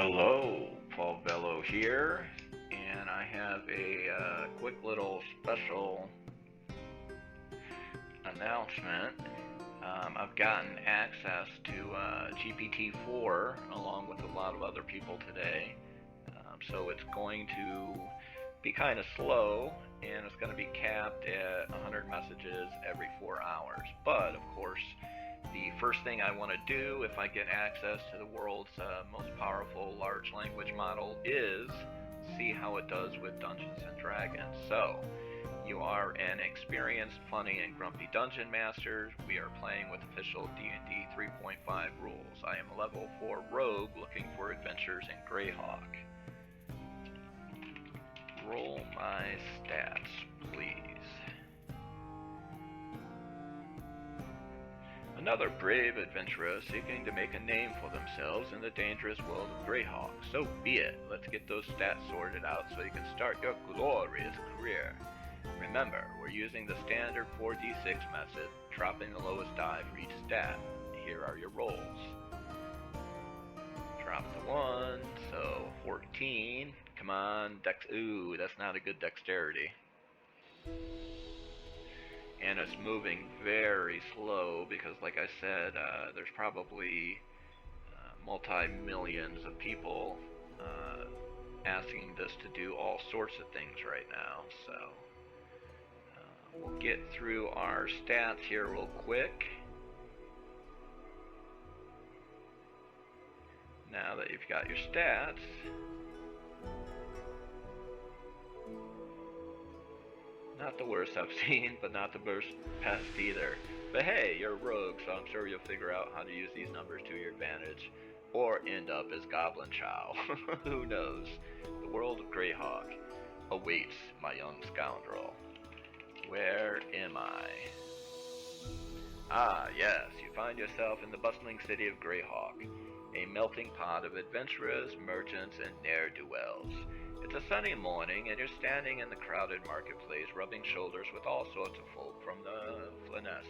Hello, Paul Bello here, and I have a quick little special announcement. I've gotten access to GPT-4 along with a lot of other people today, so it's going to be kind of slow, and it's going to be capped at 100 messages every 4 hours. But of course, the first thing I want to do if I get access to the world's most powerful large language model is see how it does with Dungeons and Dragons. So, you are an experienced, funny, and grumpy dungeon master. We are playing with official D&D 3.5 rules. I am a level 4 rogue looking for adventures in Greyhawk. Roll my stats, please. Another brave adventurer seeking to make a name for themselves in the dangerous world of Greyhawk. So be it. Let's get those stats sorted out so you can start your glorious career. Remember, we're using the standard 4d6 method, dropping the lowest die for each stat. Here are your rolls. Drop the 1, so 14. Come on, ooh, that's not a good dexterity. And it's moving very slow because, like I said, there's probably multi-millions of people asking this to do all sorts of things right now. So we'll get through our stats here real quick. Now that you've got your stats, not the worst I've seen, but not the best either. But hey, you're a rogue, so I'm sure you'll figure out how to use these numbers to your advantage, or end up as Goblin Chow. Who knows? The world of Greyhawk awaits my young scoundrel. Where am I? Ah, yes, you find yourself in the bustling city of Greyhawk, a melting pot of adventurers, merchants, and ne'er-do-wells. It's a sunny morning, and you're standing in the crowded marketplace, rubbing shoulders with all sorts of folk from the Flanness.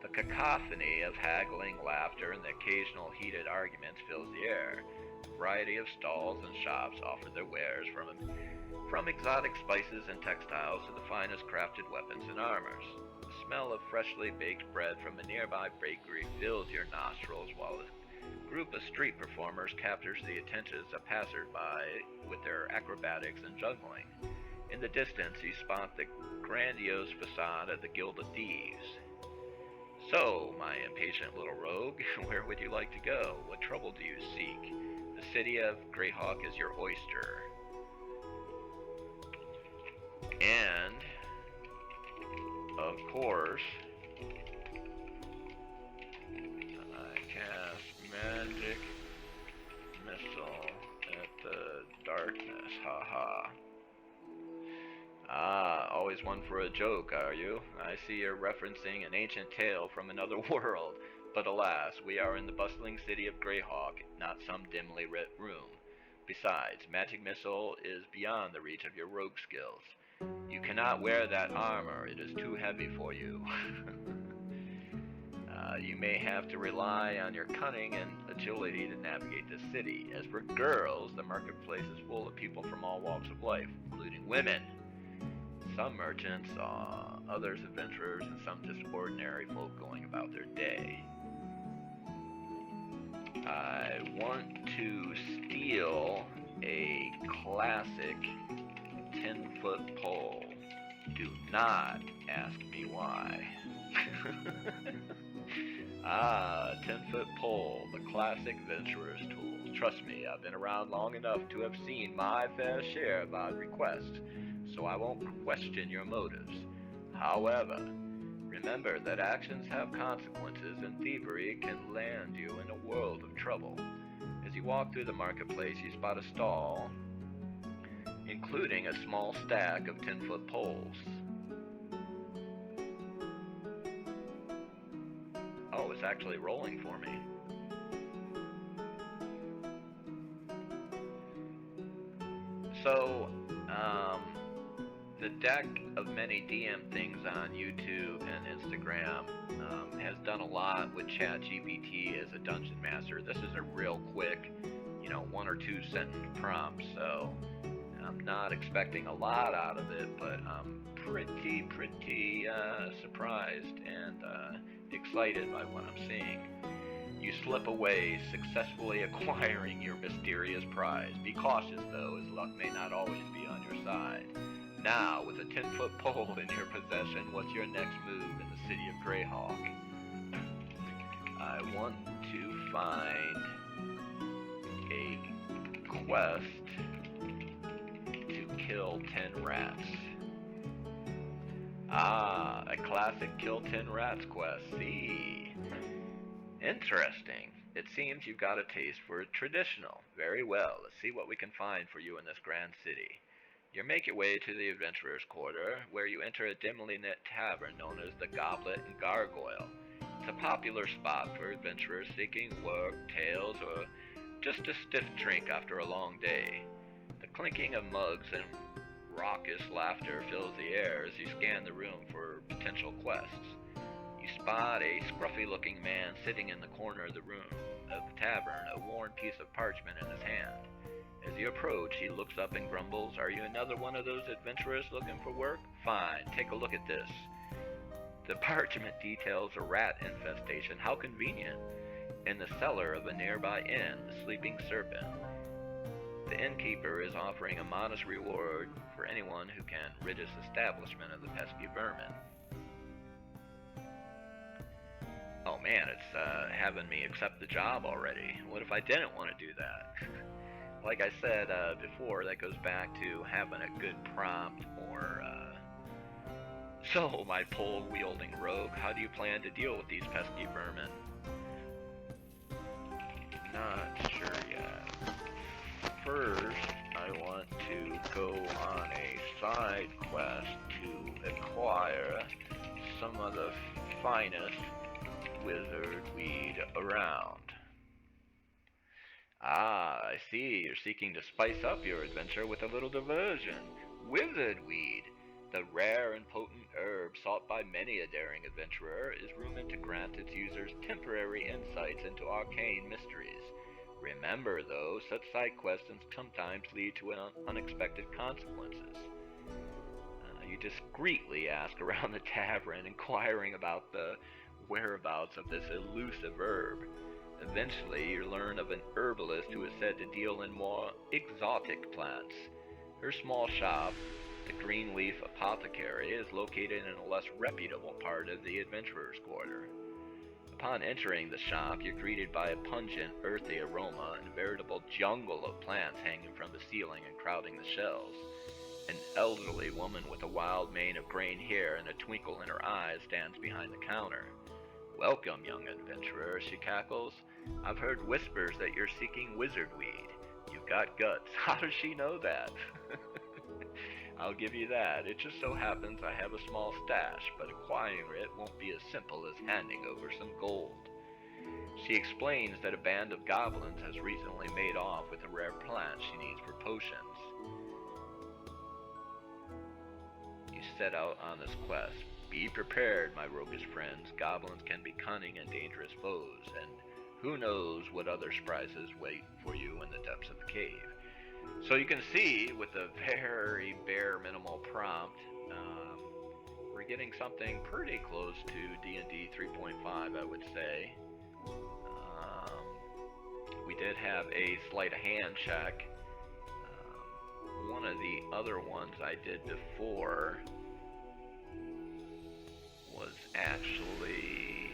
The cacophony of haggling laughter and the occasional heated arguments fills the air. A variety of stalls and shops offer their wares, from exotic spices and textiles to the finest crafted weapons and armors. The smell of freshly baked bread from a nearby bakery fills your nostrils, while a group of street performers captures the attention of passersby with their acrobatics and juggling. In the distance, you spot the grandiose facade of the Guild of Thieves. So, my impatient little rogue, where would you like to go? What trouble do you seek? The city of Greyhawk is your oyster. And, of course, I cast magic missile at the darkness, haha. Ah, always one for a joke, are you? I see you're referencing an ancient tale from another world, but alas, we are in the bustling city of Greyhawk, not some dimly lit room. Besides, magic missile is beyond the reach of your rogue skills. You cannot wear that armor, it is too heavy for you. You may have to rely on your cunning and agility to navigate the city. As for girls, the marketplace is full of people from all walks of life, including women. Some merchants, others adventurers, and some just ordinary folk going about their day. I want to steal a classic 10-foot pole. Do not ask me why. 10-foot pole, the classic venturer's tool. Trust me, I've been around long enough to have seen my fair share of odd requests, so I won't question your motives. However, remember that actions have consequences, and thievery can land you in a world of trouble. As you walk through the marketplace, you spot a stall, including a small stack of 10-foot poles. Oh, it's actually rolling for me. So, The deck of many DM things on YouTube and Instagram has done a lot with ChatGPT as a dungeon master. This is a real quick, 1 or 2 sentence prompt, so I'm not expecting a lot out of it, but I'm pretty surprised and excited by what I'm seeing. You slip away, successfully acquiring your mysterious prize. Be cautious, though, as luck may not always be on your side. Now, with a 10-foot pole in your possession, what's your next move in the city of Greyhawk? I want to find a quest to kill 10 rats. Ah, a classic kill 10 rats quest. See? Interesting. It seems you've got a taste for traditional. Very well. Let's see what we can find for you in this grand city. You make your way to the Adventurer's Quarter, where you enter a dimly lit tavern known as the Goblet and Gargoyle. It's a popular spot for adventurers seeking work, tales, or just a stiff drink after a long day. The clinking of mugs and raucous laughter fills the air as you scan the room for potential quests. You spot a scruffy-looking man sitting in the corner of the room of the tavern, a worn piece of parchment in his hand. As you approach, he looks up and grumbles, "Are you another one of those adventurers looking for work? Fine, take a look at this." The parchment details a rat infestation. How convenient. In the cellar of a nearby inn, the Sleeping Serpent. The innkeeper is offering a modest reward for anyone who can rid his establishment of the pesky vermin. Oh man, it's having me accept the job already. What if I didn't want to do that? Like I said before, that goes back to having a good prompt or... So, my pole-wielding rogue, how do you plan to deal with these pesky vermin? Not sure yet. First, I want to go on a side quest to acquire some of the finest wizard weed around. Ah, I see. You're seeking to spice up your adventure with a little diversion. Wizard weed, the rare and potent herb sought by many a daring adventurer, is rumored to grant its users temporary insights into arcane mysteries. Remember, though, such side quests sometimes lead to unexpected consequences. You discreetly ask around the tavern, inquiring about the whereabouts of this elusive herb. Eventually, you learn of an herbalist who is said to deal in more exotic plants. Her small shop, the Greenleaf Apothecary, is located in a less reputable part of the Adventurer's Quarter. Upon entering the shop, you're greeted by a pungent, earthy aroma and a veritable jungle of plants hanging from the ceiling and crowding the shelves. An elderly woman with a wild mane of graying hair and a twinkle in her eyes stands behind the counter. "Welcome, young adventurer," she cackles. "I've heard whispers that you're seeking wizard weed. You've got guts." How does she know that? I'll give you that. It just so happens I have a small stash, but acquiring it won't be as simple as handing over some gold. She explains that a band of goblins has recently made off with a rare plant she needs for potions. You set out on this quest. Be prepared, my roguish friends. Goblins can be cunning and dangerous foes, and who knows what other surprises wait for you in the depths of the cave. So you can see, with a very bare minimal prompt, we're getting something pretty close to D&D 3.5, I would say. We did have a sleight of hand check. One of the other ones I did before was actually...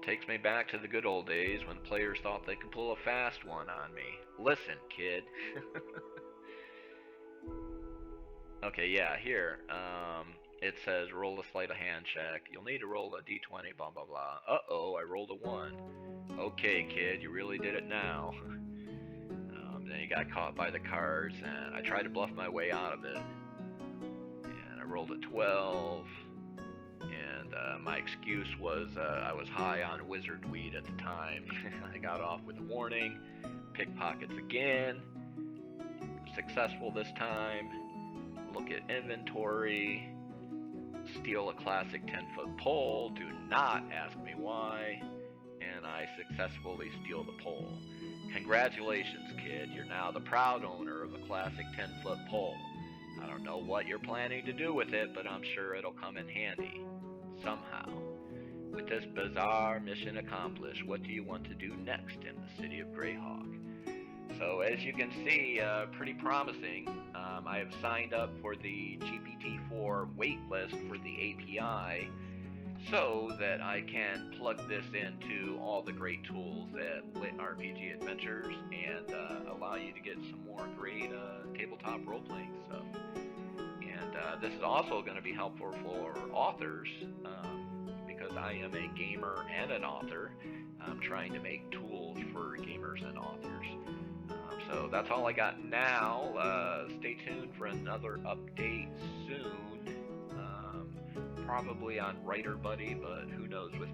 Takes me back to the good old days when players thought they could pull a fast one on me. Listen, kid. Okay, yeah, here. It says roll a sleight of hand check. You'll need to roll a d20, blah, blah, blah. Uh-oh, I rolled a 1. Okay, kid, you really did it now. Then you got caught by the cards, and I tried to bluff my way out of it. And I rolled a 12, and My excuse was I was high on wizard weed at the time. I got off with a warning. Pickpockets again. Successful this time. Look at inventory. Steal a classic 10-foot pole. Do not ask me why. And I successfully steal the pole. Congratulations, kid. You're now the proud owner of a classic 10-foot pole. I don't know what you're planning to do with it, but I'm sure it'll come in handy. Somehow. With this bizarre mission accomplished, what do you want to do next in the city of Greyhawk? So as you can see, pretty promising. I have signed up for the GPT-4 waitlist for the API so that I can plug this into all the great tools at LitRPG Adventures and allow you to get some more great tabletop role-playing stuff. And this is also going to be helpful for authors because I am a gamer and an author. I'm trying to make tools for gamers and authors. So that's all I got now. Stay tuned for another update soon. Probably on Writer Buddy, but who knows with